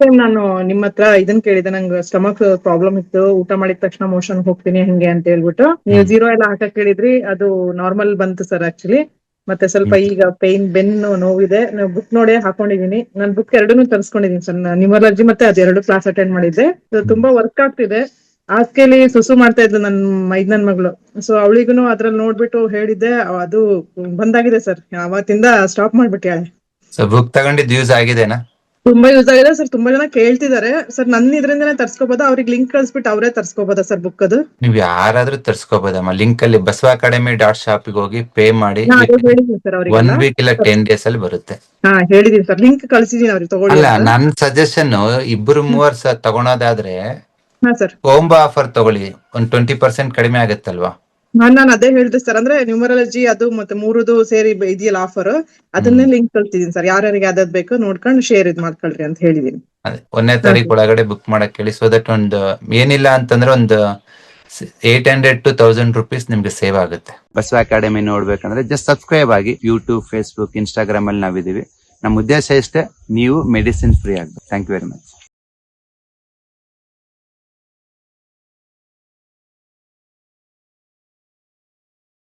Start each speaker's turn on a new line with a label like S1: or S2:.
S1: Time ನಾನು ನಿಮ್ಮ ಹತ್ರ ಇದನ್ ಕೇಳಿದೆ, ನಂಗೆ ಸ್ಟಮಕ್ ಪ್ರಾಬ್ಲಮ್ ಇತ್ತು, ಊಟ ಮಾಡಿದ ತಕ್ಷಣ ಮೋಷನ್ ಹೋಗ್ತೀನಿ ಹಂಗೆ ಅಂತ ಹೇಳ್ಬಿಟ್ಟು ನೀವು
S2: ಹ್ಮ್
S1: 0 ಎಲ್ಲ ಹಾಕಕ್ ಕೇಳಿದ್ರಿ. ಅದು ನಾರ್ಮಲ್ ಬಂತು ಸರ್ ಆಕ್ಚುಲಿ. ಮತ್ತೆ ಸ್ವಲ್ಪ
S2: ಹ್ಮ್
S1: ಈಗ ಪೈನ್, ಬೆನ್ನು ನೋವಿದೆ. ಬುಕ್ ನೋಡಿ ಹಾಕೊಂಡಿದೀನಿ. ನಾನು ಬುಕ್ ಎರಡನ್ನೂ ತರಿಸ್ಕೊಂಡಿದೀನಿ ಸರ್. ನ್ಯೂಮರಾಲಜಿ ಮತ್ತೆ ಅದು ಎರಡು ಕ್ಲಾಸ್ ಅಟೆಂಡ್ ಮಾಡಿದ್ದೆ. ಅದು
S2: ಹ್ಮ್
S1: ತುಂಬಾ ವರ್ಕ್ ಆಗ್ತಿದೆ. ಹಾಸಿಗೆಲಿ ಸುಸು ಮಾಡ್ತಾ ಇದ್ಲು ನನ್ ಮಗಳು. ಸೊ ಅವಳಿಗೂ ಅದ್ರಲ್ಲಿ ನೋಡ್ಬಿಟ್ಟು ಹೇಳಿದ್ದೆ, ಅದು ಬಂದಾಗಿದೆ ಸರ್. ಅವತ್ತಿಂದ ಸ್ಟಾಪ್ ಮಾಡ್ಬಿಟ್ಟಾಳೆ.
S2: ಸೊ ಬುಕ್ ತಗೊಂಡಿದ್ದು ಯೂಸ್ ಆಗಿದೆನಾ?
S1: ತುಂಬಾ ಯೂಸ್ ಆಗಿದೆ ಸರ್. ತುಂಬಾ ಜನ ಕೇಳ್ತಿದ್ದಾರೆ ಸರ್. ನನ್ನ ಇದರಿಂದನೇ ತರ್ಸ್ಕೋಬೋದಾ, ಅವ್ರಿಗೆ ಲಿಂಕ್ ಕಳಿಸ್ಬಿಟ್ಟು ಅವರೇ ತರ್ಸ್ಕೋಬೋದಾ ಸರ್ ಬುಕ್ ಅದು?
S2: ನೀವ್ ಯಾರಾದ್ರೂ ತರ್ಸ್ಕೋಬೋದಮ್ಮ. ಲಿಂಕ್ ಅಲ್ಲಿ basvaacademy.shop ಹೋಗಿ ಪೇ ಮಾಡಿ
S1: ನಾ ಅದೇ
S2: ವಿತ್
S1: ಹೇಳಿದೀನಿ ಸರ್ ಅವರಿಗೆಲ್ಲ.
S2: 1 ವೀಕ್ ಇಲ್ಲ 10 days ಅಲ್ಲಿ ಬರುತ್ತೆ.
S1: ಹಾ ಹೇಳಿದೀನಿ ಸರ್, ಲಿಂಕ್ ಕಳಿಸಿದೀನಿ ಅವ್ರಿಗೆ ತಗೊಳ್ಳಿ
S2: ಅಲ್ಲ,
S1: ಅಂತ.
S2: ನನ್ ಸಜೆಷನ್ ಇಬ್ರು ಮೂವರ್ ತಗೊಳೋದಾದ್ರೆ
S1: ಹಾ ಸರ್.
S2: ಕೋಂಬೋ ಆಫರ್ ತಗೊಳ್ಳಿ, ಒಂದ್ 20% ಕಡಿಮೆ ಆಗತ್ತಲ್ವಾ?
S1: ನಾನು ಅದೇ ಹೇಳಿದೆ ಸರ್. ಅಂದ್ರೆ ನ್ಯೂಮರಾಲಜಿ ಅದು ಮತ್ತೆ ಮೂರುದು ಸೇರಿ ಇದೆಯಲ್ಲ ಆಫರ್,
S2: ಹ್ಮ್
S1: ಅದನ್ನೇ ಲಿಂಕ್ ಕಳ್ಸಿದೀನಿ ಸರ್. ಯಾರ್ಯಾರಿಗೆ ಯಾವ್ದಾದ್ ಬೇಕೋ ನೋಡ್ಕೊಂಡು ಶೇರ್ ಮಾಡ್ಕೊಳ್ರಿ ಅಂತ ಹೇಳಿದೀನಿ.
S2: ಅದೇ 1ನೇ
S1: ಹಾ
S2: ತಾರೀಕು
S1: ಸರ್.
S2: ಒಳಗಡೆ ಬುಕ್ ಮಾಡಕ್ ಹೇಳಿ. ಸೊ ದಟ್ ಒಂದು ಏನಿಲ್ಲ ಅಂತಂದ್ರೆ ಒಂದು 800 to 1000 rupees ನಿಮ್ಗೆ ಸೇವ್ ಆಗುತ್ತೆ.
S3: ಬಸವ ಅಕಾಡೆಮಿ ನೋಡ್ಬೇಕಂದ್ರೆ ಜಸ್ಟ್ ಸಬ್ಸ್ಕ್ರೈಬ್ ಆಗಿ. ಯೂಟ್ಯೂಬ್, ಫೇಸ್ಬುಕ್, ಇನ್ಸ್ಟಾಗ್ರಾಮ್ ಅಲ್ಲಿ ನಾವಿದೀವಿ. ನಮ್ಮ ಉದ್ದೇಶ ಇಷ್ಟೇ, ನೀವು ಮೆಡಿಸಿನ್ ಫ್ರೀ ಆಗ್ಬೇಕು. Thank you very much.